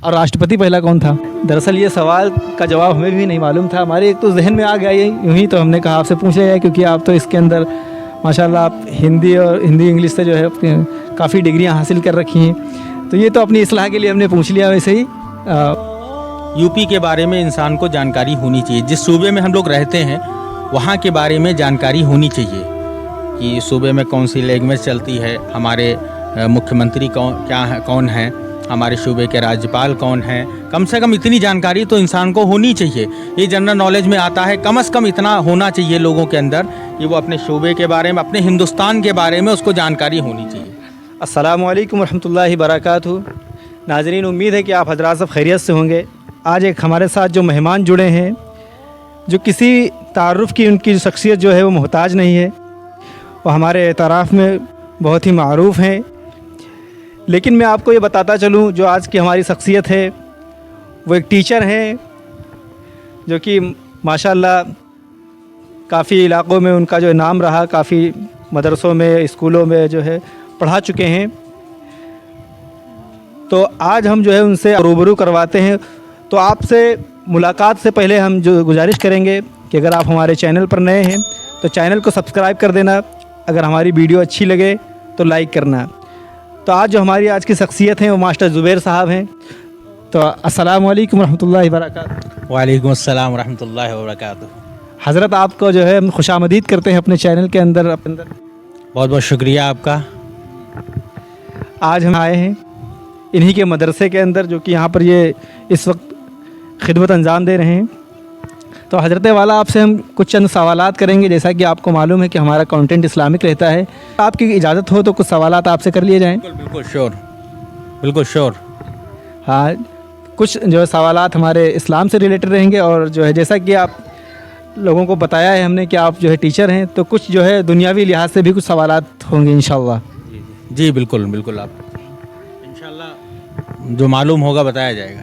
اور راشٹرپتی پہلا کون تھا؟ دراصل یہ سوال کا جواب ہمیں بھی نہیں معلوم تھا، ہمارے ایک تو ذہن میں آ گیا یوں ہی، تو ہم نے کہا آپ سے پوچھ لیا جائے، کیونکہ آپ تو اس کے اندر ماشاءاللہ آپ ہندی انگلش سے جو ہے کافی ڈگریاں حاصل کر رکھی ہیں، تو یہ تو اپنی اصلاح کے لیے ہم نے پوچھ لیا۔ ویسے ہی یو پی کے بارے میں انسان کو جانکاری ہونی چاہیے، جس صوبے میں ہم لوگ رہتے ہیں وہاں کے بارے میں جانکاری ہونی چاہیے کہ صوبے میں کون سی لینگویج چلتی ہے، ہمارے مکھیہ منتری کون ہیں، ہمارے صوبے کے راجپال کون ہیں، کم سے کم اتنی جانکاری تو انسان کو ہونی چاہیے۔ یہ جنرل نالج میں آتا ہے، کم از کم اتنا ہونا چاہیے لوگوں کے اندر کہ وہ اپنے صوبے کے بارے میں، اپنے ہندوستان کے بارے میں اس کو جانکاری ہونی چاہیے۔ السلام علیکم ورحمۃ اللہ وبرکاتہ۔ ناظرین، امید ہے کہ آپ حضرات سب خیریت سے ہوں گے۔ آج ایک ہمارے ساتھ جو مہمان جڑے ہیں، جو کسی تعارف کی ان کی شخصیت جو ہے وہ محتاج نہیں ہے، وہ ہمارے اعتراف میں بہت ہی معروف ہیں، لیکن میں آپ کو یہ بتاتا چلوں جو آج کی ہماری شخصیت ہے وہ ایک ٹیچر ہیں، جو کہ ماشاءاللہ کافی علاقوں میں ان کا جو نام رہا، کافی مدرسوں میں اسکولوں میں جو ہے پڑھا چکے ہیں۔ تو آج ہم جو ہے ان سے روبرو کرواتے ہیں۔ تو آپ سے ملاقات سے پہلے ہم جو گزارش کریں گے کہ اگر آپ ہمارے چینل پر نئے ہیں تو چینل کو سبسکرائب کر دینا، اگر ہماری ویڈیو اچھی لگے تو لائک کرنا۔ تو آج کی شخصیت ہیں وہ ماسٹر زبیر صاحب ہیں۔ تو السلام علیکم ورحمۃ اللہ وبرکاتہ۔ وعلیکم السلام ورحمۃ اللہ وبرکاتہ۔ حضرت آپ کو جو ہے ہم خوش آمدید کرتے ہیں اپنے چینل کے اندر۔ بہت بہت شکریہ آپ کا۔ آج ہم آئے ہیں انہی کے مدرسے کے اندر، جو کہ یہاں پر یہ اس وقت خدمت انجام دے رہے ہیں۔ تو حضرت والا آپ سے ہم کچھ چند سوالات کریں گے، جیسا کہ آپ کو معلوم ہے کہ ہمارا کانٹینٹ اسلامک رہتا ہے۔ آپ کی اجازت ہو تو کچھ سوالات آپ سے کر لیے جائیں؟ بالکل شور۔ ہاں، کچھ جو ہے سوالات ہمارے اسلام سے ریلیٹڈ رہیں گے، اور جو ہے جیسا کہ آپ لوگوں کو بتایا ہے ہم نے کہ آپ جو ہے ٹیچر ہیں، تو کچھ جو ہے دنیاوی لحاظ سے بھی کچھ سوالات ہوں گے انشاءاللہ۔ جی بالکل آپ انشاءاللہ جو معلوم ہوگا بتایا جائے گا۔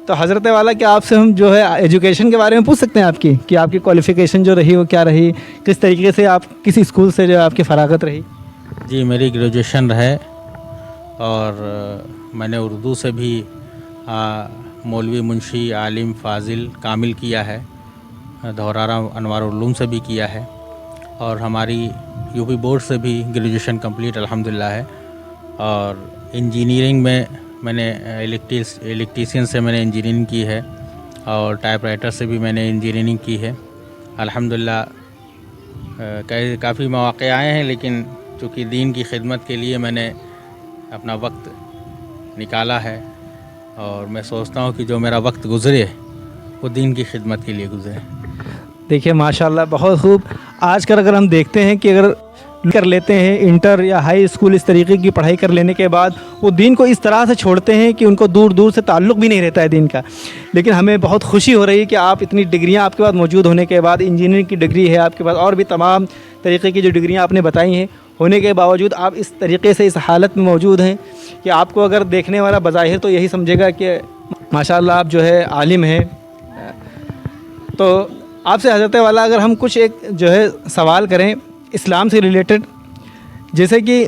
تو حضرت والا کہ آپ سے ہم جو ہے ایجوکیشن کے بارے میں پوچھ سکتے ہیں آپ کی، کہ آپ کی کوالیفیکیشن جو رہی وہ کیا رہی، کس طریقے سے آپ کسی اسکول سے جو آپ کی فراغت رہی؟ جی میری گریجویشن ہے، اور میں نے اردو سے بھی مولوی منشی عالم فاضل کامل کیا ہے، دھورارہ انوار العلوم سے بھی کیا ہے، اور ہماری یو پی بورڈ سے بھی گریجویشن کمپلیٹ الحمدللہ ہے۔ اور انجینئرنگ میں نے الیکٹریشین سے میں نے انجینئرنگ کی ہے، اور ٹائپ رائٹر سے بھی میں نے انجینئرنگ کی ہے الحمدللہ۔ کافی مواقع آئے ہیں، لیکن چونکہ دین کی خدمت کے لیے میں نے اپنا وقت نکالا ہے، اور میں سوچتا ہوں کہ جو میرا وقت گزرے وہ دین کی خدمت کے لیے گزرے۔ دیکھیے ماشاءاللہ بہت خوب۔ آج کل اگر ہم دیکھتے ہیں کہ اگر کر لیتے ہیں انٹر یا ہائی اسکول، اس طریقے کی پڑھائی کر لینے کے بعد وہ دین کو اس طرح سے چھوڑتے ہیں کہ ان کو دور دور سے تعلق بھی نہیں رہتا ہے دین کا۔ لیکن ہمیں بہت خوشی ہو رہی ہے کہ آپ اتنی ڈگریاں آپ کے پاس موجود ہونے کے بعد، انجینئرنگ کی ڈگری ہے آپ کے پاس، اور بھی تمام طریقے کی جو ڈگریاں آپ نے بتائی ہیں، ہونے کے باوجود آپ اس طریقے سے اس حالت میں موجود ہیں کہ آپ کو اگر دیکھنے والا بظاہر تو یہی سمجھے گا کہ ماشاءاللہ آپ جو ہے عالم ہیں۔ تو آپ سے حضرت والا اگر ہم کچھ ایک جو ہے سوال کریں اسلام سے ریلیٹڈ، جیسے کہ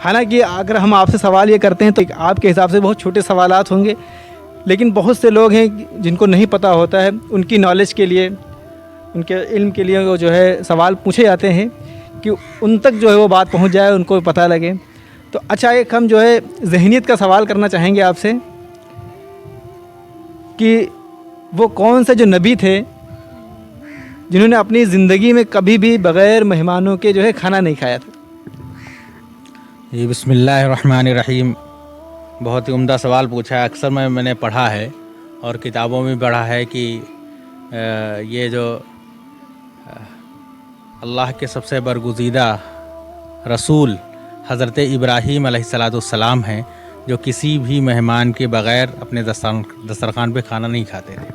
حالانکہ اگر ہم آپ سے سوال یہ کرتے ہیں تو آپ کے حساب سے بہت چھوٹے سوالات ہوں گے، لیکن بہت سے لوگ ہیں جن کو نہیں پتہ ہوتا ہے، ان کی نالج کے لیے، ان کے علم کے لیے وہ جو ہے سوال پوچھے جاتے ہیں کہ ان تک جو ہے وہ بات پہنچ جائے، ان کو پتہ لگے۔ تو اچھا، ایک ہم جو ہے ذہنیت کا سوال کرنا چاہیں گے آپ سے کہ وہ کون سے جو نبی تھے جنہوں نے اپنی زندگی میں کبھی بھی بغیر مہمانوں کے جو ہے کھانا نہیں کھایا تھا؟ جی بسم اللہ الرحمن الرحیم۔ بہت ہی عمدہ سوال پوچھا ہے۔ اکثر میں نے پڑھا ہے اور کتابوں میں پڑھا ہے کہ یہ جو اللہ کے سب سے برگزیدہ رسول حضرت ابراہیم علیہ السلام ہیں، جو کسی بھی مہمان کے بغیر اپنے دسترخوان پہ کھانا نہیں کھاتے تھے۔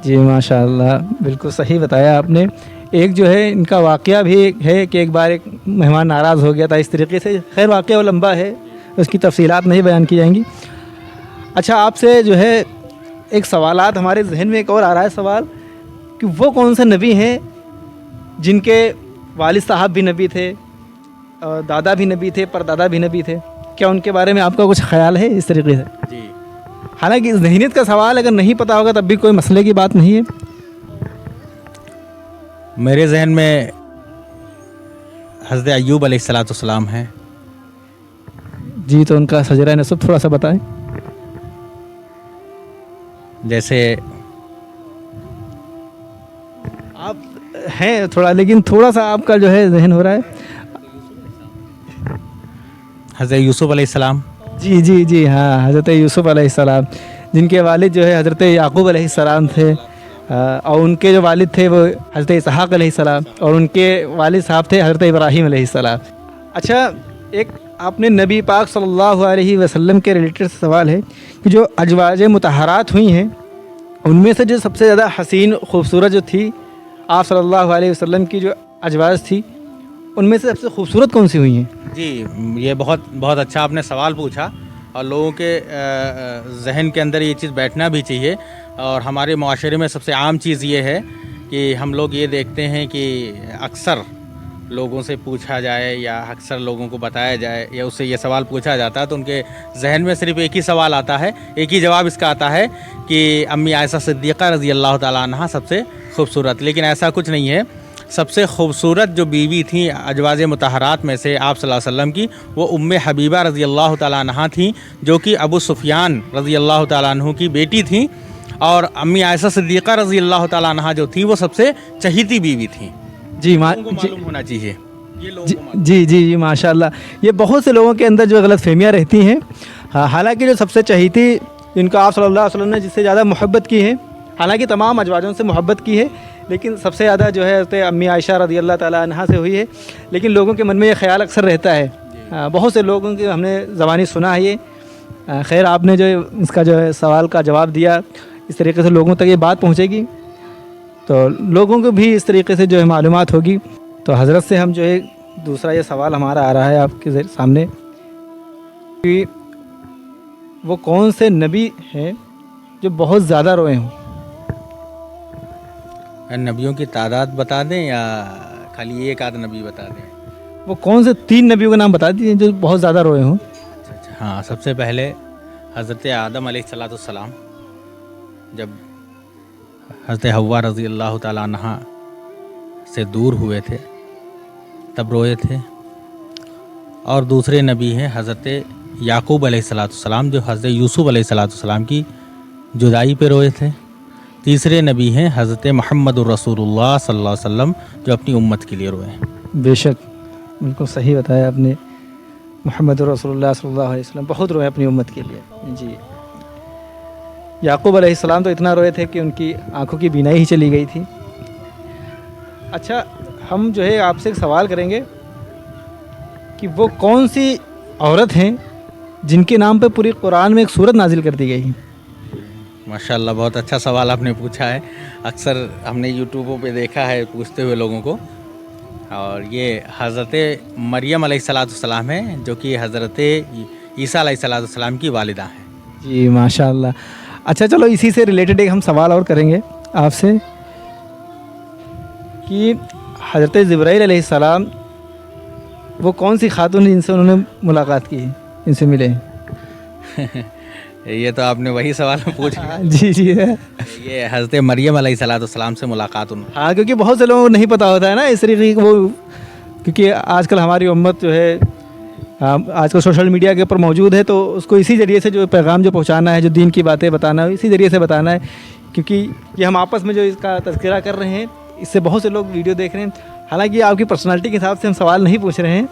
جی ماشاء اللہ، بالکل صحیح بتایا آپ نے۔ ایک جو ہے ان کا واقعہ بھی ہے کہ ایک بار ایک مہمان ناراض ہو گیا تھا اس طریقے سے، خیر واقعہ وہ لمبا ہے، اس کی تفصیلات نہیں بیان کی جائیں گی۔ اچھا، آپ سے جو ہے ایک سوالات ہمارے ذہن میں ایک اور آ رہا ہے سوال کہ وہ کون سے نبی ہیں جن کے والد صاحب بھی نبی تھے، دادا بھی نبی تھے، پردادا بھی نبی تھے؟ क्या उनके बारे में आपका कुछ ख्याल है इस तरीके से? जी, हालांकि ज़हनियत का सवाल अगर नहीं पता होगा तब भी कोई मसले की बात नहीं है। मेरे जहन में हज़रत अय्यूब अलैहिस्सलाम हैं। जी, तो उनका सजरा नसब थोड़ा सा बताएं। जैसे आप हैं थोड़ा, लेकिन थोड़ा सा आपका जो है जहन हो रहा है। हज़रत यूसुफ अलैहिस्सलाम, जी जी जी, हाँ, हज़रत यूसुफ़ अलैहिस्सलाम, जिनके वालिद जो है हज़रत याकूब अलैहिस्सलाम थे, और उनके जो वालिद थे वो हज़रत इसहाक़ अलैहिस्सलाम, और उनके वालिद साहब थे हज़रत इब्राहीम अलैहिस्सलाम। अच्छा, एक आपने नबी पाक सल्लल्लाहु अलैहि वसल्लम के रिलेटेड सवाल है कि जो अज़वाज मुतहरात हुई हैं उनमें से जो सबसे ज़्यादा हसीन खूबसूरत जो थी आप सल्लल्लाहु अलैहि वसल्लम की जो अज़वाज थी, उनमें से सबसे खूबसूरत कौन सी हुई हैं? जी, ये बहुत अच्छा आपने सवाल पूछा, और लोगों के जहन के अंदर ये चीज़ बैठना भी चाहिए। और हमारे माशरे में सबसे आम चीज़ ये है कि हम लोग ये देखते हैं कि अक्सर लोगों से पूछा जाए या अक्सर लोगों को बताया जाए या उससे ये सवाल पूछा जाता है तो उनके जहन में सिर्फ एक ही सवाल आता है, एक ही जवाब इसका आता है कि अम्मी आयशा सिद्दीक़ा रज़ी अल्लाह ताला अन्हा सबसे खूबसूरत। लेकिन ऐसा कुछ नहीं है। सबसे खूबसूरत जो बीवी थी अज़वाज मुतहरात में से आप सल्लल्लाहु अलैहि वसल्लम की, वो उम्मे हबीबा रज़ी अल्लाह ताला अन्हा थी, जो कि अबू सुफियान रज़ी अल्लाह ताला अन्हु की बेटी थी। और अम्मी आयशा सिद्दीक़ा रज़ी अल्लाह ताला अन्हा जो थी वो सबसे चहीती बीवी थी। जी, लोगों को मालूम होना चाहिए ये लोगों को मालूम। जी जी जी, माशाल्लाह। ये बहुत से लोगों के अंदर जो गलतफहमियाँ रहती हैं। हाँ, हालांकि जो सबसे चहीती, जिनको आप सल्लल्लाहु अलैहि वसल्लम ने जिससे ज़्यादा मोहब्बत की है, हालांकि तमाम अज़वाजों से मोहब्बत की है, लेकिन सबसे ज़्यादा जो है हज़रत अम्मी आयशा रज़ी अल्लाह ताला अन्हा से हुई है। लेकिन लोगों के मन में ये ख्याल अक्सर रहता है, बहुत से लोगों के हमने ज़बानी सुना है ये। खैर, आपने जो इसका जो है सवाल का जवाब दिया, इस तरीके से लोगों तक ये बात पहुँचेगी तो लोगों को भी इस तरीके से जो है मालूमात होगी। तो हज़रत से हम जो है दूसरा ये सवाल हमारा आ रहा है आपके सामने कि वो कौन से नबी हैं जो बहुत ज़्यादा रोए हों? नबियों की तादाद बता दें या खाली एक आध नबी बता दें? वो कौन से 3 नबियों का नाम बता दीजिए जो बहुत ज़्यादा रोए हों। अच्छा, हाँ, सबसे पहले हज़रत आदम अलैहिस्सलाम जब हज़रत हव्वा रज़ी अल्लाह ताला अन्हा से दूर हुए थे तब रोए थे। और दूसरे नबी हैं हज़रत याकूब अलैहिस्सलाम जो हज़रत यूसुफ अलैहिस्सलाम की जुदाई पे रोए थे। तीसरे नबी हैं हज़रत मुहम्मदुर रसूलुल्लाह सल्लल्लाहु अलैहि वसल्लम जो अपनी उम्मत के लिए रोए। बेशक, बिल्कुल सही बताया आपने। मुहम्मदुर रसूलुल्लाह सल्लल्लाहु अलैहि वसल्लम बहुत रोए अपनी उम्मत के लिए। जी, याकूब अलैहिस्सलाम तो इतना रोए थे कि उनकी आंखों की बीनाई ही चली गई थी। अच्छा, हम जो है आपसे एक सवाल करेंगे कि वो कौन सी औरत हैं जिनके नाम पे पूरी कुरान में एक सूरत नाजिल कर दी गई? माशाल्लाह, बहुत अच्छा सवाल आपने पूछा है। अक्सर हमने यूट्यूबों पे देखा है पूछते हुए लोगों को। और ये हज़रत मरियम अलैहिस्सलाम है जो कि हज़रत ईसा अलैहिस्सलाम की वालिदा हैं। जी, माशाल्लाह। अच्छा, चलो इसी से रिलेटेड एक हम सवाल और करेंगे आपसे कि हज़रत जिब्राईल अलैहिस्सलाम वो कौन सी खातून जिनसे उन्होंने मुलाकात की, इनसे मिले? ये तो आपने वही सवाल पूछा। जी जी, ये हज़रत मरियम अलैहिस्सलाम से मुलाकात उन्होंने। हाँ, क्योंकि बहुत से लोगों को नहीं पता होता है ना इस तरीके की वो, क्योंकि आजकल हमारी उम्मत जो है आजकल सोशल मीडिया के ऊपर मौजूद है, तो उसको इसी ज़रिए से जो पैगाम जो पहुंचाना है, जो दीन की बातें बताना है, इसी ज़रिए से बताना है। क्योंकि ये हम आपस में जो इसका तज़किरा कर रहे हैं, इससे बहुत से लोग वीडियो देख रहे हैं। हालांकि आपकी पर्सनालिटी के हिसाब से हम सवाल नहीं पूछ रहे हैं,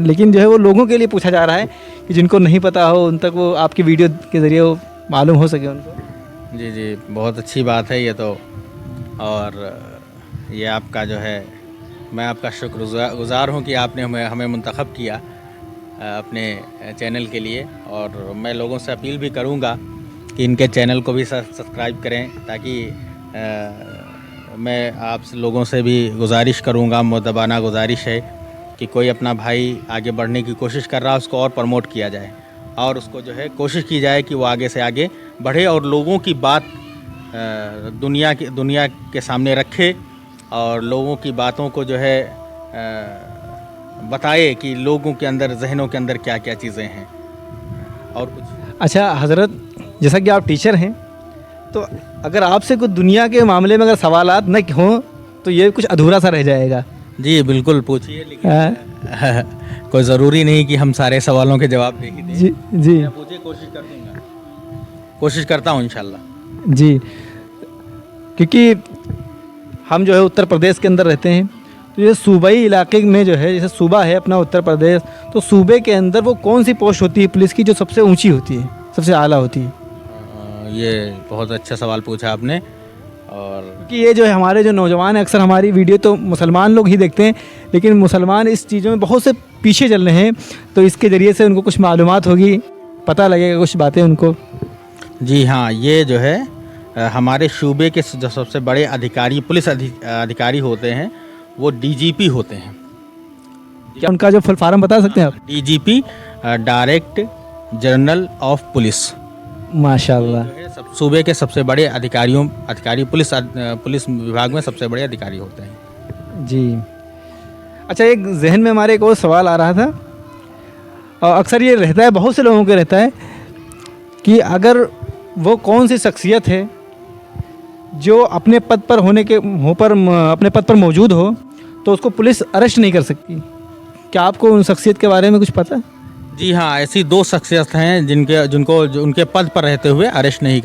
लेकिन जो है वो लोगों के लिए पूछा जा रहा है कि जिनको नहीं पता हो उन तक वो आपकी वीडियो के ज़रिए वो मालूम हो सके उनको। जी जी, बहुत अच्छी बात है ये तो। और ये आपका जो है, मैं आपका शुक्रगुज़ार हूँ कि आपने हमें मुंतखब किया अपने चैनल के लिए। और मैं लोगों से अपील भी करूँगा कि इनके चैनल को भी सब्सक्राइब करें, ताकि मैं आप लोगों से भी गुजारिश करूँगा, मुअद्दबाना गुजारिश है कि कोई अपना भाई आगे बढ़ने की कोशिश कर रहा है उसको और प्रमोट किया जाए, और उसको जो है कोशिश की जाए कि वो आगे से आगे बढ़े और लोगों की बात दुनिया के सामने रखे, और लोगों की बातों को जो है बताए कि लोगों के अंदर, जहनों के अंदर क्या क्या चीज़ें हैं और कुछ। अच्छा हज़रत, जैसा कि आप टीचर हैं, तो अगर आपसे कुछ दुनिया के मामले में अगर सवालात न हों तो ये कुछ अधूरा सा रह जाएगा। जी बिल्कुल पूछिए, लेकिन हाँ। कोई ज़रूरी नहीं कि हम सारे सवालों के जवाब दे ही दें। जी जी पूछिए, कोशिश कर दूँगा, कोशिश करता हूँ इंशाल्लाह। जी, क्योंकि हम जो है उत्तर प्रदेश के अंदर रहते हैं, तो ये सूबाई इलाके में जो है, जैसे सूबा है अपना उत्तर प्रदेश, तो सूबे के अंदर वो कौन सी पोस्ट होती है पुलिस की जो सबसे ऊंची होती है, सबसे आला होती है? ये बहुत अच्छा सवाल पूछा आपने। और क्योंकि ये जो है हमारे जो नौजवान हैं, अक्सर हमारी वीडियो तो मुसलमान लोग ही देखते हैं, लेकिन मुसलमान इस चीज़ों में बहुत से पीछे चल रहे हैं, तो इसके ज़रिए से उनको कुछ मालूमात होगी, पता लगेगा कुछ बातें उनको। जी हाँ, ये जो है हमारे सूबे के जो सबसे बड़े अधिकारी, पुलिस अधिकारी होते हैं, वो डीजीपी होते हैं। क्या उनका जो फुल फॉर्म बता सकते हैं आप? DGP, direct general of police. माशाल्लाह। सूबे के सबसे बड़े अधिकारी पुलिस विभाग में सबसे बड़े अधिकारी होते हैं। जी। अच्छा, एक जहन में हमारे एक और सवाल आ रहा था, और अक्सर ये रहता है, बहुत से लोगों के रहता है, कि अगर वो कौन सी शख्सियत है जो अपने पद पर अपने पद पर मौजूद हो तो उसको पुलिस अरेस्ट नहीं कर सकती। क्या आपको उन शख्सियत के बारे में कुछ पता है? जी हाँ, ऐसी 2 शख्सियत हैं जिनके पद पर रहते हुए अरेस्ट नहीं